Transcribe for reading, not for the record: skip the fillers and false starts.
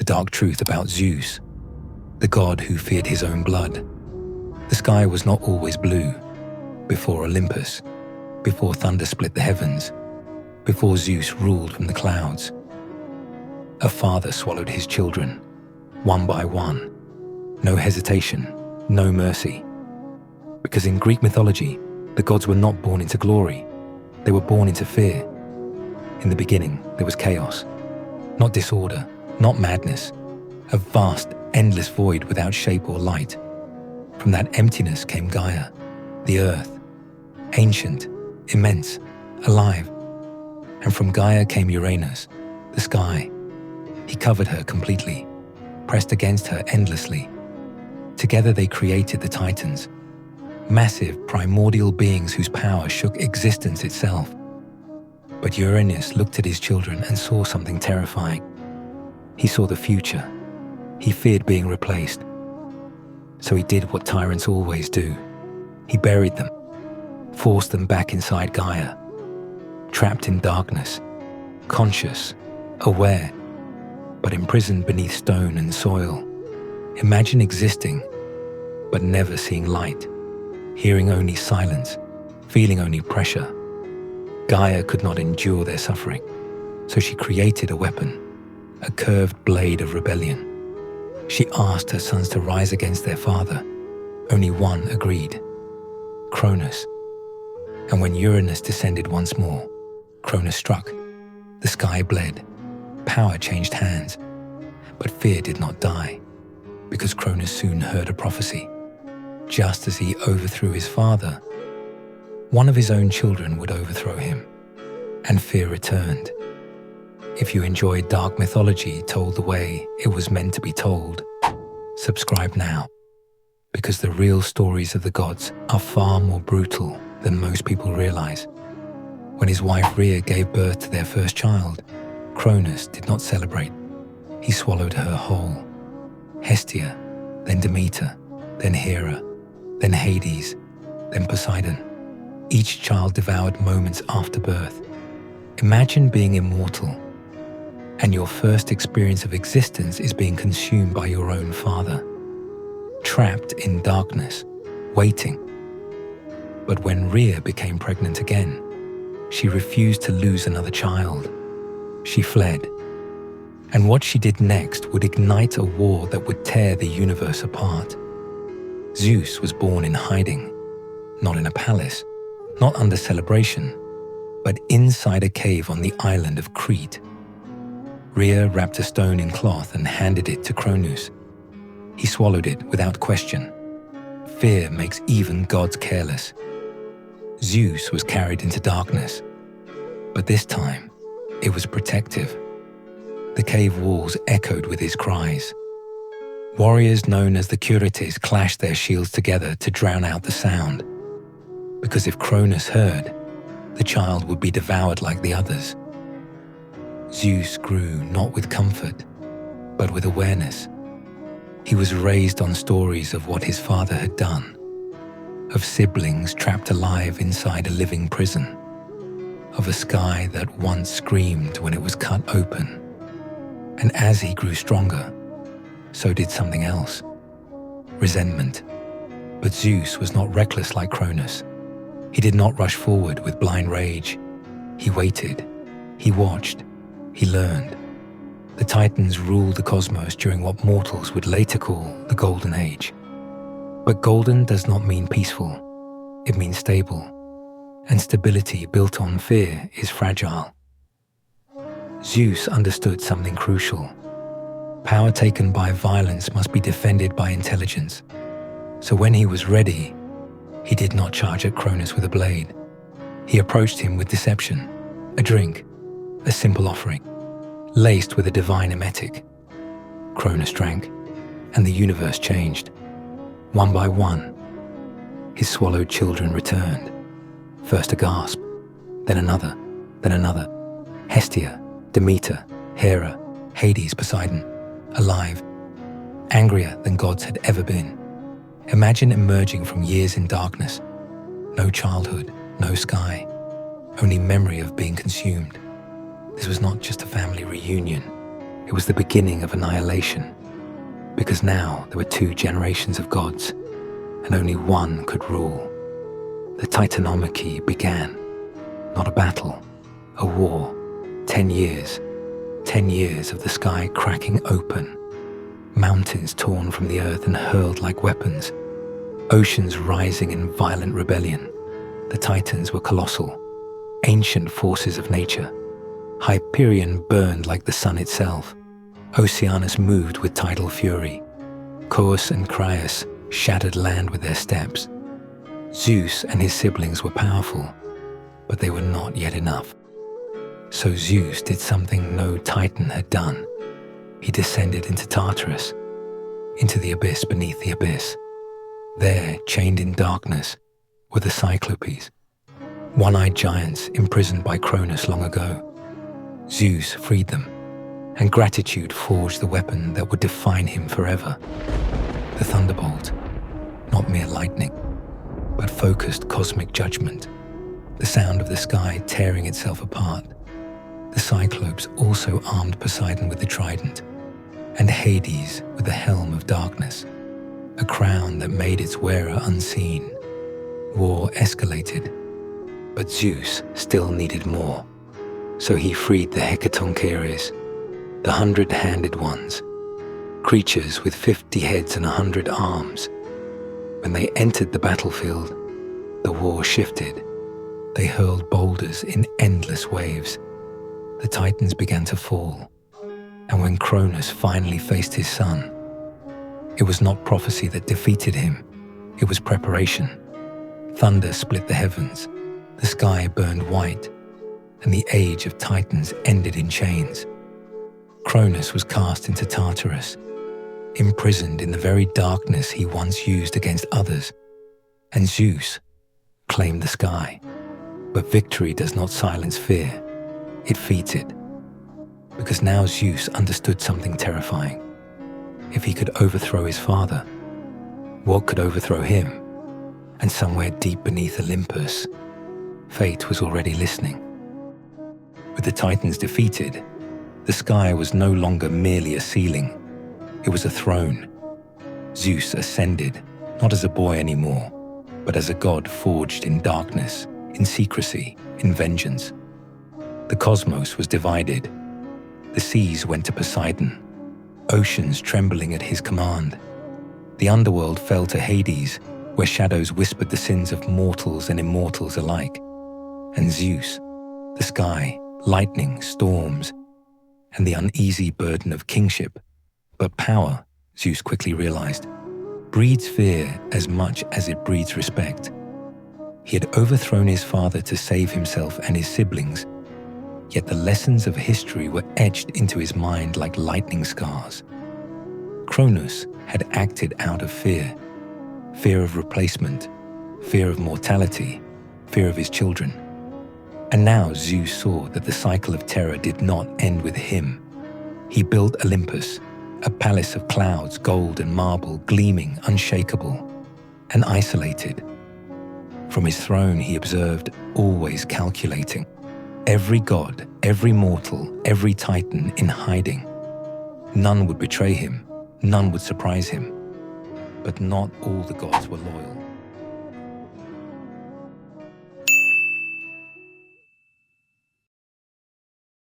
dark truth about Zeus, the god who feared his own blood. The sky was not always blue. Before Olympus, before thunder split the heavens, before Zeus ruled from the clouds, a father swallowed his children, one by one. No hesitation, no mercy. Because in Greek mythology, the gods were not born into glory, they were born into fear. In the beginning, there was chaos. Not disorder, not madness. A vast, endless void without shape or light. From that emptiness came Gaia, the earth, ancient, immense, alive. And from Gaia came Uranus, the sky. He covered her completely, pressed against her endlessly. Together they created the Titans, massive, primordial beings whose power shook existence itself. But Uranus looked at his children and saw something terrifying. He saw the future. He feared being replaced. So he did what tyrants always do. He buried them, forced them back inside Gaia, trapped in darkness, conscious, aware, but imprisoned beneath stone and soil. Imagine existing, but never seeing light, hearing only silence, feeling only pressure. Gaia could not endure their suffering, so she created a weapon, a curved blade of rebellion. She asked her sons to rise against their father. Only one agreed, Cronus. And when Uranus descended once more, Cronus struck. The sky bled. Power changed hands. But fear did not die, because Cronus soon heard a prophecy. Just as he overthrew his father, one of his own children would overthrow him, and fear returned. If you enjoy dark mythology told the way it was meant to be told, subscribe now, because the real stories of the gods are far more brutal than most people realize. When his wife Rhea gave birth to their first child, Cronus did not celebrate. He swallowed her whole. Hestia, then Demeter, then Hera, then Hades, then Poseidon. Each child devoured moments after birth. Imagine being immortal, and your first experience of existence is being consumed by your own father, trapped in darkness, waiting. But when Rhea became pregnant again, she refused to lose another child. She fled. And what she did next would ignite a war that would tear the universe apart. Zeus was born in hiding, not in a palace, not under celebration, but inside a cave on the island of Crete. Rhea wrapped a stone in cloth and handed it to Cronus. He swallowed it without question. Fear makes even gods careless. Zeus was carried into darkness, but this time it was protective. The cave walls echoed with his cries. Warriors known as the Curetes clashed their shields together to drown out the sound, because if Cronus heard, the child would be devoured like the others. Zeus grew not with comfort, but with awareness. He was raised on stories of what his father had done, of siblings trapped alive inside a living prison, of a sky that once screamed when it was cut open. And as he grew stronger, so did something else, resentment. But Zeus was not reckless like Cronus. He did not rush forward with blind rage. He waited, he watched, he learned. The Titans ruled the cosmos during what mortals would later call the Golden Age. But golden does not mean peaceful, it means stable. And stability built on fear is fragile. Zeus understood something crucial. Power taken by violence must be defended by intelligence. So when he was ready, he did not charge at Cronus with a blade. He approached him with deception, a drink, a simple offering, laced with a divine emetic. Cronus drank, and the universe changed. One by one, his swallowed children returned. First a gasp, then another, then another. Hestia, Demeter, Hera, Hades, Poseidon, alive, angrier than gods had ever been. Imagine emerging from years in darkness. No childhood, no sky, only memory of being consumed. This was not just a family reunion. It was the beginning of annihilation, because now there were 2 generations of gods, and only one could rule. The Titanomachy began, not a battle, a war. 10 years. 10 years of the sky cracking open, mountains torn from the earth and hurled like weapons, oceans rising in violent rebellion. The Titans were colossal, ancient forces of nature. Hyperion burned like the sun itself. Oceanus moved with tidal fury. Cronus and Cronus shattered land with their steps. Zeus and his siblings were powerful, but they were not yet enough. So Zeus did something no Titan had done. He descended into Tartarus, into the abyss beneath the abyss. There, chained in darkness, were the Cyclopes, one-eyed giants imprisoned by Cronus long ago. Zeus freed them, and gratitude forged the weapon that would define him forever. The thunderbolt, not mere lightning, but focused cosmic judgment, the sound of the sky tearing itself apart. The Cyclopes also armed Poseidon with the trident, and Hades with the helm of darkness, a crown that made its wearer unseen. War escalated, but Zeus still needed more. So he freed the Hecatoncheires, the 100-handed ones, creatures with 50 heads and 100 arms. When they entered the battlefield, the war shifted. They hurled boulders in endless waves. The Titans began to fall, and when Cronus finally faced his son, it was not prophecy that defeated him, it was preparation. Thunder split the heavens, the sky burned white, and the age of Titans ended in chains. Cronus was cast into Tartarus, imprisoned in the very darkness he once used against others, and Zeus claimed the sky. But victory does not silence fear. It feeds it, because now Zeus understood something terrifying. If he could overthrow his father, what could overthrow him? And somewhere deep beneath Olympus, fate was already listening. With the Titans defeated, the sky was no longer merely a ceiling. It was a throne. Zeus ascended, not as a boy anymore, but as a god forged in darkness, in secrecy, in vengeance. The cosmos was divided. The seas went to Poseidon, oceans trembling at his command. The underworld fell to Hades, where shadows whispered the sins of mortals and immortals alike. And Zeus, the sky, lightning, storms, and the uneasy burden of kingship. But power, Zeus quickly realized, breeds fear as much as it breeds respect. He had overthrown his father to save himself and his siblings, yet the lessons of history were etched into his mind like lightning scars. Cronus had acted out of fear of replacement, fear of mortality, fear of his children. And now Zeus saw that the cycle of terror did not end with him. He built Olympus, a palace of clouds, gold and marble, gleaming, unshakable, and isolated. From his throne he observed, always calculating. Every god, every mortal, every titan in hiding. None would betray him, none would surprise him. But not all the gods were loyal.